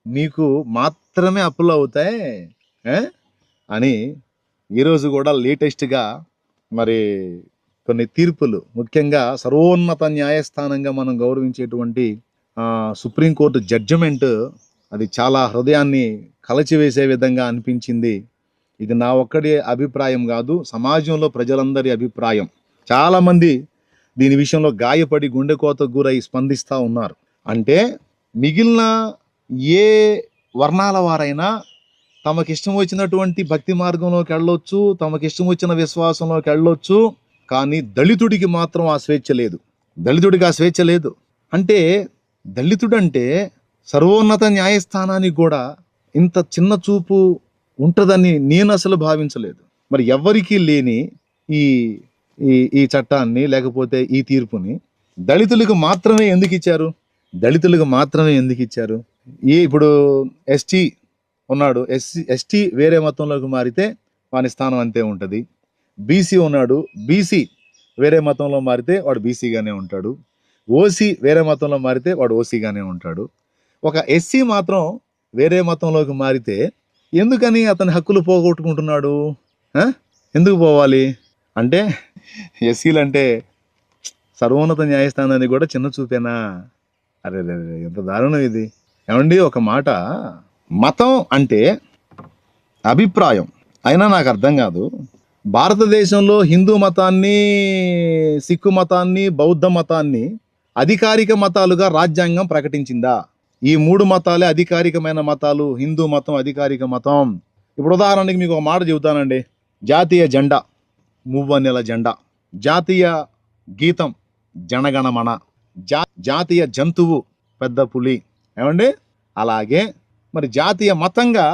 మీకు మాత్రమే అప్లై అవుతాయి అని ఈరోజు కూడా లేటెస్ట్గా మరి కొన్ని తీర్పులు, ముఖ్యంగా సర్వోన్నత న్యాయస్థానంగా మనం గౌరవించేటువంటి సుప్రీంకోర్టు జడ్జిమెంట్ అది చాలా హృదయాన్ని కలచివేసే విధంగా అనిపించింది. ఇది నా ఒక్కడి అభిప్రాయం కాదు, సమాజంలో ప్రజలందరి అభిప్రాయం. చాలామంది దీని విషయంలో గాయపడి గుండెకోతకు గురై స్పందిస్తూ ఉన్నారు. అంటే మిగిలిన ఏ వర్ణాల వారైనా తమకిష్టం వచ్చినటువంటి భక్తి మార్గంలోకి వెళ్ళొచ్చు, తమకిష్టం వచ్చిన విశ్వాసంలోకి వెళ్ళొచ్చు, కానీ దళితుడికి మాత్రం ఆ స్వేచ్ఛ లేదు. దళితుడికి ఆ స్వేచ్ఛ లేదు. అంటే దళితుడంటే సర్వోన్నత న్యాయస్థానానికి కూడా ఇంత చిన్న చూపు ఉంటుందని నేను అసలు భావించలేదు. మరి ఎవ్వరికీ లేని ఈ ఈ చట్టాన్ని లేకపోతే ఈ తీర్పుని దళితులకు మాత్రమే ఎందుకు ఇచ్చారు? దళితులకు మాత్రమే ఎందుకు ఇచ్చారు? ఇప్పుడు ఎస్టీ ఉన్నాడు, ఎస్టీ వేరే మతంలోకి మారితే వాని స్థానం అంతే ఉంటుంది. బీసీ ఉన్నాడు, బీసీ వేరే మతంలో మారితే వాడు బీసీగానే ఉంటాడు. ఓసీ వేరే మతంలో మారితే వాడు ఓసీగానే ఉంటాడు. ఒక ఎస్సీ మాత్రం వేరే మతంలోకి మారితే ఎందుకని అతని హక్కులు పోగొట్టుకుంటున్నాడు? ఎందుకు పోవాలి? అంటే ఎస్సీలు అంటే సర్వోన్నత న్యాయస్థానాన్ని కూడా చిన్న చూపేనా? అరే ఎంత దారుణం ఇది. ఏమండి, ఒక మాట, మతం అంటే అభిప్రాయం అయినా నాకు అర్థం కాదు. భారతదేశంలో హిందూ మతాన్ని, సిక్కు మతాన్ని, బౌద్ధ మతాన్ని అధికారిక మతాలుగా రాజ్యాంగం ప్రకటించిందా? ఈ 3 మతాలే అధికారికమైన మతాలు. హిందూ మతం అధికారిక మతం. ఇప్పుడు ఉదాహరణకి మీకు ఒక మాట చెబుతానండి. జాతీయ జెండా మువ్వన్నెల జెండా, జాతీయ గీతం జనగణమన, జాతీయ జంతువు పెద్ద పులి. ఏమండి, అలాగే మరి జాతీయ మతంగా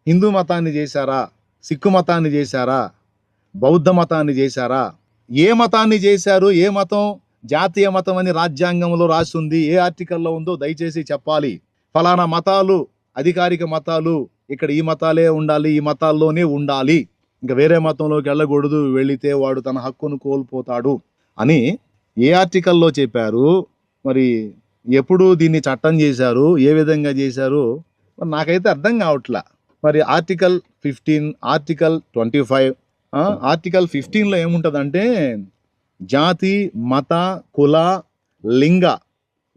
హిందూ మతాన్ని చేశారా? సిక్కు మతాన్ని చేశారా? బౌద్ధ మతాన్ని చేశారా? ఏ మతాన్ని చేశారు? ఏ మతం జాతీయ మతం అని రాజ్యాంగంలో రాసింది? ఏ ఆర్టికల్లో ఉందో దయచేసి చెప్పాలి. ఫలానా మతాలు అధికారిక మతాలు, ఇక్కడ ఈ మతాలే ఉండాలి, ఈ మతాల్లోనే ఉండాలి, ఇంకా వేరే మతంలోకి వెళ్ళకూడదు, వెళితే వాడు తన హక్కును కోల్పోతాడు అని ఏ ఆర్టికల్లో చెప్పారు? మరి ఎప్పుడు దీన్ని చట్టం చేశారు? ఏ విధంగా చేశారు? నాకైతే అర్థం కావట్లా. మరి ఆర్టికల్ 15, ఆర్టికల్ 25, ఆర్టికల్ 15లో ఏముంటుందంటే జాతి, మత, కుల, లింగ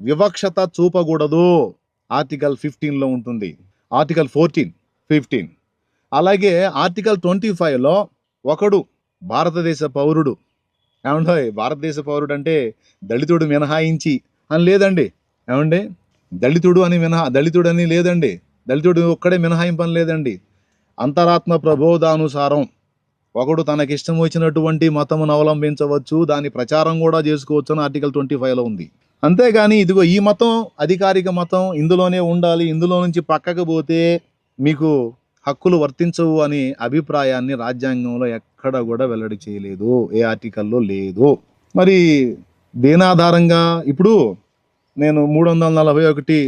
వివక్షత చూపకూడదు. ఆర్టికల్ 15లో ఉంటుంది. ఆర్టికల్ 14, 15. అలాగే ఆర్టికల్ 25లో ఒకడు భారతదేశ పౌరుడు, ఏమంటే భారతదేశ పౌరుడు అంటే దళితుడు మినహాయించి అని లేదండి. ఏమండి, దళితుడు అని లేదండి. దళితుడు ఒక్కడే మినహాయింపని లేదండి. అంతరాత్మ ప్రబోధానుసారం ఒకడు తనకిష్టం వచ్చినటువంటి మతమును అవలంబించవచ్చు, దాని ప్రచారం కూడా చేసుకోవచ్చు అని ఆర్టికల్ 25లో ఉంది. అంతేగాని ఇదిగో ఈ మతం అధికారిక మతం, ఇందులోనే ఉండాలి, ఇందులో నుంచి పక్కకు పోతే మీకు హక్కులు వర్తించవు అనే అభిప్రాయాన్ని రాజ్యాంగంలో ఎక్కడ కూడా వెల్లడి చేయలేదు, ఏ ఆర్టికల్లో లేదు. మరి దేని ఆధారంగా? ఇప్పుడు నేను 341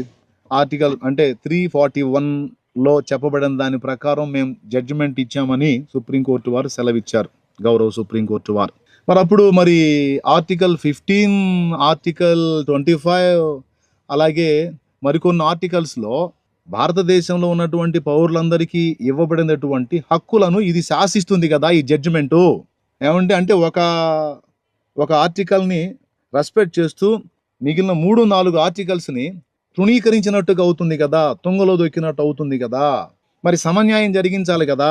ఆర్టికల్ అంటే 341లో చెప్పబడిన దాని ప్రకారం మేము జడ్జిమెంట్ ఇచ్చామని సుప్రీంకోర్టు వారు సెలవిచ్చారు, గౌరవ సుప్రీంకోర్టు వారు. మరి అప్పుడు మరి ఆర్టికల్ 15, ఆర్టికల్ 25 అలాగే మరికొన్ని ఆర్టికల్స్లో భారతదేశంలో ఉన్నటువంటి పౌరులందరికీ ఇవ్వబడినటువంటి హక్కులను ఇది శాసిస్తుంది కదా ఈ జడ్జిమెంటు. ఏమంటే అంటే ఒక ఆర్టికల్ని రెస్పెక్ట్ చేస్తూ మిగిలిన 3-4 ఆర్టికల్స్ని తృణీకరించినట్టుగా అవుతుంది కదా, తుంగలో దొక్కినట్టు అవుతుంది కదా. మరి సమన్యాయం జరిగించాలి కదా.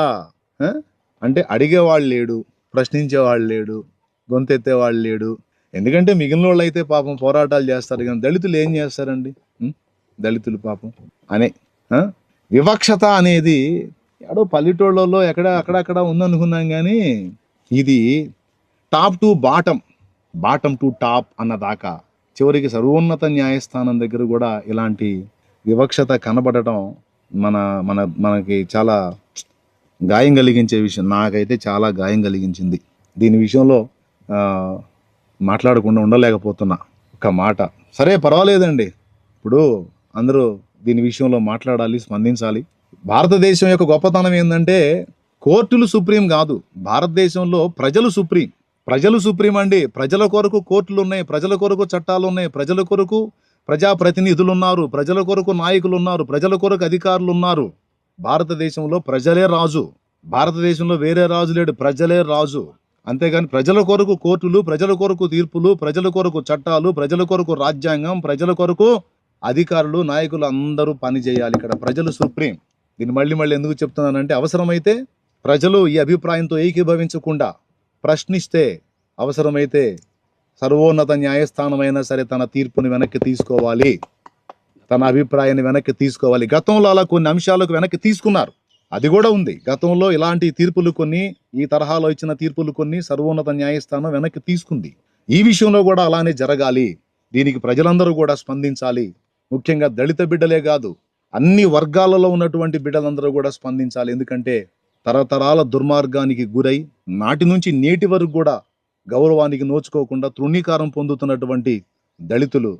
అంటే అడిగేవాళ్ళు లేడు, ప్రశ్నించేవాళ్ళు లేడు, గొంతెత్తేవాళ్ళు లేడు. ఎందుకంటే మిగిలిన వాళ్ళు అయితే పాపం పోరాటాలు చేస్తారు, కానీ దళితులు ఏం చేస్తారండి? దళితులు పాపం అనే వివక్షత అనేది ఎక్కడో పల్లెటూళ్ళలో అక్కడక్కడ ఉందనుకున్నాం కానీ ఇది top to bottom, bottom to top అన్నదాకా చివరికి సర్వోన్నత న్యాయస్థానం దగ్గర కూడా ఇలాంటి వివక్షత కనబడటం మన మన మనకి చాలా గాయం కలిగించే విషయం. నాకైతే చాలా గాయం కలిగించింది. దీని విషయంలో మాట్లాడకుండా ఉండలేకపోతున్నా. ఒక మాట సరే పర్వాలేదండి, ఇప్పుడు అందరూ దీని విషయంలో మాట్లాడాలి, స్పందించాలి. భారతదేశం యొక్క గొప్పతనం ఏంటంటే కోర్టులు సుప్రీం కాదు, భారతదేశంలో ప్రజలు సుప్రీం. ప్రజలు సుప్రీం అండి. ప్రజల కొరకు కోర్టులు ఉన్నాయి, ప్రజల కొరకు చట్టాలు ఉన్నాయి, ప్రజల కొరకు ప్రజాప్రతినిధులు ఉన్నారు, ప్రజల కొరకు నాయకులు ఉన్నారు, ప్రజల కొరకు అధికారులు ఉన్నారు. భారతదేశంలో ప్రజలే రాజు. భారతదేశంలో వేరే రాజు లేడు, ప్రజలే రాజు. అంతేగాని ప్రజల కొరకు కోర్టులు, ప్రజల కొరకు తీర్పులు, ప్రజల కొరకు చట్టాలు, ప్రజల కొరకు రాజ్యాంగం, ప్రజల కొరకు అధికారులు, నాయకులు అందరూ పని చేయాలి. ఇక్కడ ప్రజలు సుప్రీం. దీన్ని మళ్ళీ ఎందుకు చెప్తున్నానంటే అవసరమైతే ప్రజలు ఈ అభిప్రాయంతో ఏకీభవించకుండా ప్రశ్నిస్తే, అవసరమైతే సర్వోన్నత న్యాయస్థానమైనా సరే తన తీర్పుని వెనక్కి తీసుకోవాలి, తన అభిప్రాయాన్ని వెనక్కి తీసుకోవాలి. గతంలో అలా కొన్ని అంశాలకు వెనక్కి తీసుకున్నారు, అది కూడా ఉంది. గతంలో ఇలాంటి తీర్పులు కొన్ని, ఈ తరహాలో ఇచ్చిన తీర్పులు కొన్ని సర్వోన్నత న్యాయస్థానం వెనక్కి తీసుకుంది. ఈ విషయంలో కూడా అలానే జరగాలి. దీనికి ప్రజలందరూ కూడా స్పందించాలి. ముఖ్యంగా దళిత బిడ్డలే కాదు, అన్ని వర్గాలలో ఉన్నటువంటి బిడ్డలందరూ కూడా స్పందించాలి. ఎందుకంటే తరతరాల దుర్మార్గానికి గురై నాటి నుంచి నేటి వరకు కూడా గౌరవానికి నోచుకోకుండా తృణీకారం పొందుతున్నటువంటి దళితులు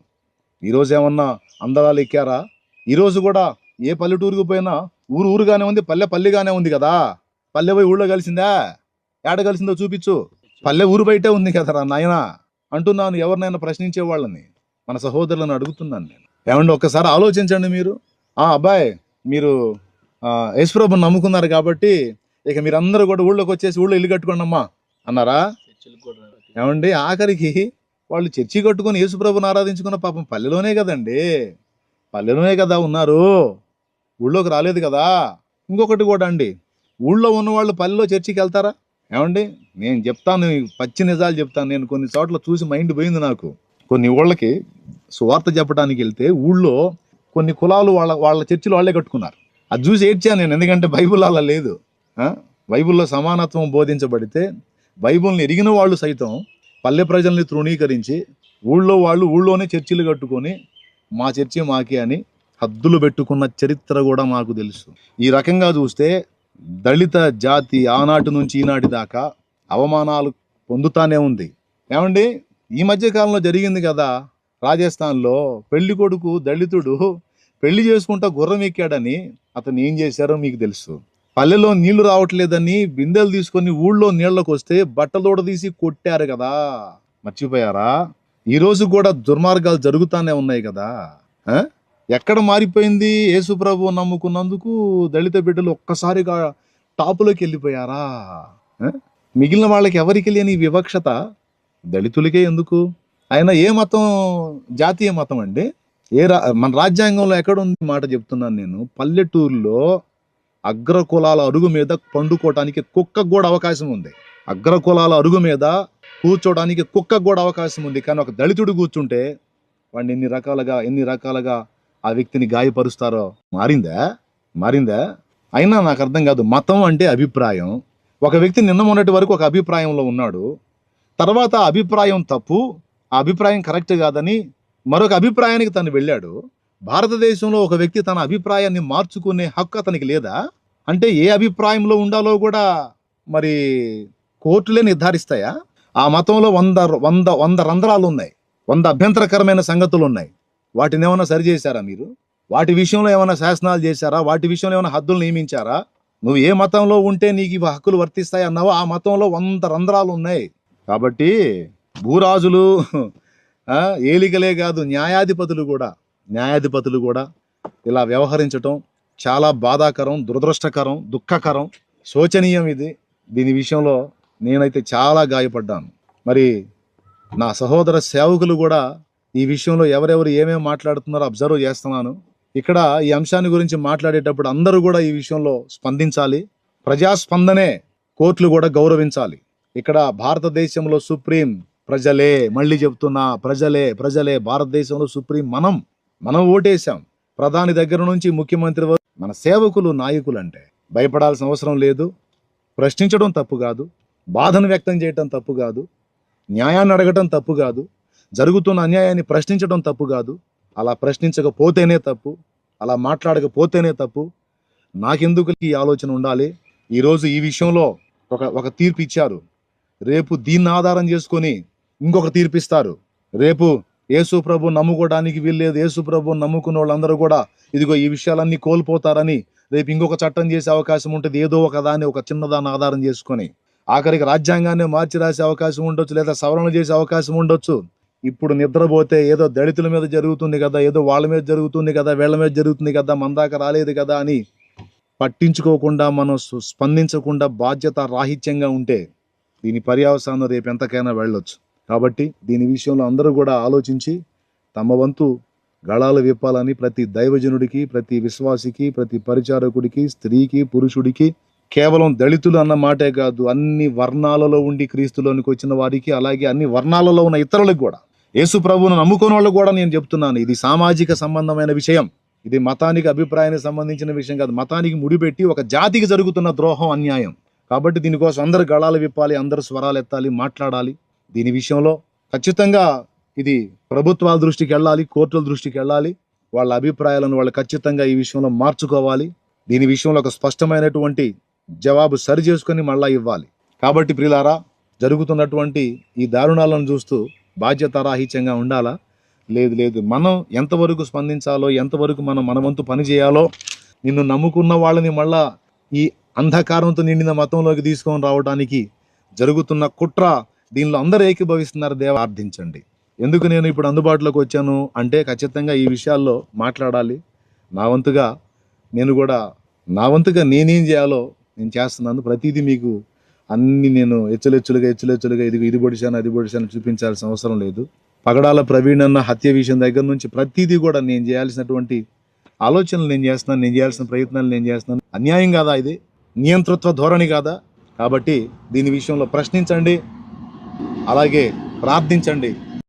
ఈరోజు ఏమన్నా అందరాలు ఎక్కారా? ఈరోజు కూడా ఏ పల్లెటూరుకు పోయినా ఊరుగానే ఉంది, పల్లెగానే ఉంది కదా. పల్లె పోయి ఊళ్ళో కలిసిందా? ఏడ కలిసిందో చూపించు. పల్లె ఊరు బయటే ఉంది కదరా నాయనా అంటున్నాను. ఎవరినైనా ప్రశ్నించే వాళ్ళని, మన సహోదరులను అడుగుతున్నాను నేను. ఏమండి ఒక్కసారి ఆలోచించండి మీరు. అబ్బాయి మీరు యేసుప్రభుని నమ్ముకున్నారు కాబట్టి ఇక మీరందరూ కూడా ఊళ్ళోకి వచ్చేసి ఊళ్ళో ఇల్లు కట్టుకోండి అమ్మా అన్నారా? ఏమండి ఆఖరికి వాళ్ళు చర్చి కట్టుకొని యేసుప్రభుని ఆరాధించుకున్న పాపం పల్లెలోనే కదండి, పల్లెలోనే కదా ఉన్నారు, ఊళ్ళోకి రాలేదు కదా. ఇంకొకటి కూడా అండి, ఊళ్ళో ఉన్న వాళ్ళు పల్లెలో చర్చికి వెళ్తారా? ఏమండి నేను చెప్తాను, పచ్చి నిజాలు చెప్తాను. నేను కొన్ని చోట్ల చూసి మైండ్ పోయింది నాకు. కొన్ని ఊళ్ళకి సువార్త చెప్పడానికి వెళ్తే ఊళ్ళో కొన్ని కులాలు వాళ్ళ చర్చిలు వాళ్ళే కట్టుకున్నారు. అది చూసి ఏడ్చాను నేను. ఎందుకంటే బైబుల్ అలా లేదు. బైబుల్లో సమానత్వం బోధించబడితే బైబుల్ని ఎరిగిన వాళ్ళు సైతం పల్లె ప్రజల్ని తృణీకరించి వాళ్ళు ఊళ్ళోనే చర్చిలు కట్టుకొని మా చర్చి మాకే అని హద్దులు పెట్టుకున్న చరిత్ర కూడా మాకు తెలుసు. ఈ రకంగా చూస్తే దళిత జాతి ఆనాటి నుంచి ఈనాటి దాకా అవమానాలు పొందుతానే ఉంది. ఏమండి ఈ మధ్య కాలంలో జరిగింది కదా రాజస్థాన్లో, పెళ్లి కొడుకు దళితుడు పెళ్లి చేసుకుంటా గుర్రం ఎక్కాడని అతను ఏం చేశారో మీకు తెలుసు. పల్లెలో నీళ్లు రావట్లేదని బిందెలు తీసుకొని ఊళ్ళో నీళ్లకు వస్తే బట్టలోడ తీసి కొట్టారు కదా. మర్చిపోయారా? ఈ రోజు కూడా దుర్మార్గాలు జరుగుతానే ఉన్నాయి కదా. ఎక్కడ మారిపోయింది? యేసుప్రభు నమ్ముకున్నందుకు దళిత బిడ్డలు ఒక్కసారిగా టాపులోకి వెళ్ళిపోయారా? మిగిలిన వాళ్ళకి ఎవరికి లేని వివక్షత దళితులకే ఎందుకు? ఆయన ఏ మతం? జాతీయ మతం అండి. మన రాజ్యాంగంలో ఎక్కడుంది మాట చెప్తున్నాను నేను. పల్లెటూరులో అగ్రకులాల అరుగు మీద పండుకోవటానికి కుక్కకు కూడా అవకాశం ఉంది. అగ్రకులాల అరుగు మీద కూర్చోడానికి కుక్కకు కూడా అవకాశం ఉంది. కానీ ఒక దళితుడు కూర్చుంటే వాడిని ఎన్ని రకాలుగా ఆ వ్యక్తిని గాయపరుస్తారో. మారిందా? అయినా నాకు అర్థం కాదు. మతం అంటే అభిప్రాయం. ఒక వ్యక్తి నిన్న మొన్నటి వరకు ఒక అభిప్రాయంలో ఉన్నాడు, తర్వాత ఆ అభిప్రాయం తప్పు, ఆ అభిప్రాయం కరెక్ట్ కాదని మరొక అభిప్రాయానికి తను వెళ్ళాడు. భారతదేశంలో ఒక వ్యక్తి తన అభిప్రాయాన్ని మార్చుకునే హక్కు అతనికి లేదా? అంటే ఏ అభిప్రాయంలో ఉండాలో కూడా మరి కోర్టులే నిర్ధారిస్తాయా? ఆ మతంలో 100 రంధ్రాలు ఉన్నాయి, 100 అభ్యంతరకరమైన సంగతులు ఉన్నాయి. వాటిని ఏమైనా సరి చేశారా మీరు? వాటి విషయంలో ఏమైనా శాసనాలు చేశారా? వాటి విషయంలో ఏమైనా హద్దులు నియమించారా? నువ్వు ఏ మతంలో ఉంటే నీకు ఇవి హక్కులు వర్తిస్తాయి అన్నావో ఆ మతంలో 100 రంధ్రాలు ఉన్నాయి. కాబట్టి భూరాజులు ఏలికలే కాదు, న్యాయాధిపతులు కూడా ఇలా వ్యవహరించటం చాలా బాధాకరం, దురదృష్టకరం, దుఃఖకరం, శోచనీయం. దీని విషయంలో నేనైతే చాలా గాయపడ్డాను. మరి నా సహోదర సేవకులు కూడా ఈ విషయంలో ఎవరెవరు ఏమేమి మాట్లాడుతున్నారో అబ్జర్వ్ చేస్తున్నాను. ఇక్కడ ఈ అంశాన్ని గురించి మాట్లాడేటప్పుడు అందరూ కూడా ఈ విషయంలో స్పందించాలి. ప్రజాస్పందనే కోర్టులు కూడా గౌరవించాలి. ఇక్కడ భారతదేశంలో సుప్రీం ప్రజలే. మళ్ళీ చెప్తున్నా, ప్రజలే. భారతదేశంలో సుప్రీం మనం ఓటేశాం. ప్రధాని దగ్గర నుంచి ముఖ్యమంత్రి వరకు మన సేవకులు, నాయకులు అంటే భయపడాల్సిన అవసరం లేదు. ప్రశ్నించడం తప్పు కాదు, బాధను వ్యక్తం చేయటం తప్పు కాదు, న్యాయాన్ని అడగటం తప్పు కాదు, జరుగుతున్న అన్యాయాన్ని ప్రశ్నించడం తప్పు కాదు. అలా ప్రశ్నించకపోతేనే తప్పు, అలా మాట్లాడకపోతేనే తప్పు. నాకెందుకు ఈ ఆలోచన ఉండాలి? ఈరోజు ఈ విషయంలో ఒక తీర్పు ఇచ్చారు, రేపు దీన్ని ఆధారం చేసుకొని ఇంకొక తీర్పు ఇస్తారు. రేపు యేసు ప్రభు నమ్ముకోవడానికి వీల్లేదు, యేసు ప్రభు నమ్ముకున్న వాళ్ళందరూ కూడా ఇదిగో ఈ విషయాలన్నీ కోల్పోతారని రేపు ఇంకొక చట్టం చేసే అవకాశం ఉంటుంది. ఏదో ఒక దాన్ని, ఒక చిన్నదాన్ని ఆధారం చేసుకొని ఆఖరికి రాజ్యాంగాన్ని మార్చి రాసే అవకాశం ఉండొచ్చు, లేదా సవరణ చేసే అవకాశం ఉండొచ్చు. ఇప్పుడు నిద్రపోతే ఏదో దళితుల మీద జరుగుతుంది కదా, ఏదో వాళ్ళ మీద జరుగుతుంది కదా, వీళ్ళ మీద జరుగుతుంది కదా, మన దాకా రాలేదు కదా అని పట్టించుకోకుండా, మనం స్పందించకుండా బాధ్యత రాహిత్యంగా ఉంటే దీని పర్యవసానం రేపు ఎంతకైనా వెళ్ళొచ్చు. కాబట్టి దీని విషయంలో అందరూ కూడా ఆలోచించి తమ వంతు గళాలు విప్పాలని ప్రతి దైవజనుడికి, ప్రతి విశ్వాసికి, ప్రతి పరిచారకుడికి, స్త్రీకి, పురుషుడికి, కేవలం దళితులు అన్న మాటే కాదు, అన్ని వర్ణాలలో ఉండి క్రీస్తులోనికి వచ్చిన వారికి, అలాగే అన్ని వర్ణాలలో ఉన్న ఇతరులకు కూడా, యేసు ప్రభువును నమ్ముకున్న వాళ్ళకు కూడా నేను చెప్తున్నాను, ఇది సామాజిక సంబంధమైన విషయం. ఇది మతానికి, అభిప్రాయానికి సంబంధించిన విషయం కాదు. మతానికి ముడిపెట్టి ఒక జాతికి జరుగుతున్న ద్రోహం, అన్యాయం. కాబట్టి దీనికోసం అందరు గళాలు విప్పాలి, అందరు స్వరాలు ఎత్తాలి, మాట్లాడాలి. దీని విషయంలో ఖచ్చితంగా ఇది ప్రభుత్వాల దృష్టికి వెళ్ళాలి, కోర్టుల దృష్టికి వెళ్ళాలి. వాళ్ళ అభిప్రాయాలను వాళ్ళు ఖచ్చితంగా ఈ విషయంలో మార్చుకోవాలి. దీని విషయంలో ఒక స్పష్టమైనటువంటి జవాబు సరి చేసుకొని మళ్ళా ఇవ్వాలి. కాబట్టి ప్రియులారా, జరుగుతున్నటువంటి ఈ దారుణాలను చూస్తూ బాధ్యత రాహిత్యంగా ఉండాలా? లేదు. మనం ఎంతవరకు స్పందించాలో, ఎంతవరకు మన వంతు పని చేయాలో, నిన్ను నమ్ముకున్న వాళ్ళని మళ్ళా ఈ అంధకారంతో నిండిన మతంలోకి తీసుకొని రావడానికి జరుగుతున్న కుట్ర, దీనిలో అందరూ ఏకీభవిస్తున్నారు. దేవ ప్రార్థించండి. ఎందుకు నేను ఇప్పుడు అందుబాటులోకి వచ్చాను అంటే ఖచ్చితంగా ఈ విషయాల్లో మాట్లాడాలి. నా వంతుగా నేనేం చేయాలో నేను చేస్తున్నాను. ప్రతిదీ మీకు అన్ని నేను హెచ్చులెచ్చులుగా ఇది పొడిశాను, అది పొడిశాను చూపించాల్సిన అవసరం లేదు. పగడాల ప్రవీణ్ అన్న హత్య విషయం దగ్గర నుంచి ప్రతిదీ కూడా నేను చేయాల్సినటువంటి ఆలోచనలు నేను చేస్తున్నాను, నేను చేయాల్సిన ప్రయత్నాలు నేను చేస్తున్నాను. అన్యాయం కాదా ఇది? నియంతృత్వ ధోరణి కాదా? కాబట్టి దీని విషయంలో ప్రశ్నించండి, అలాగే ప్రార్థించండి.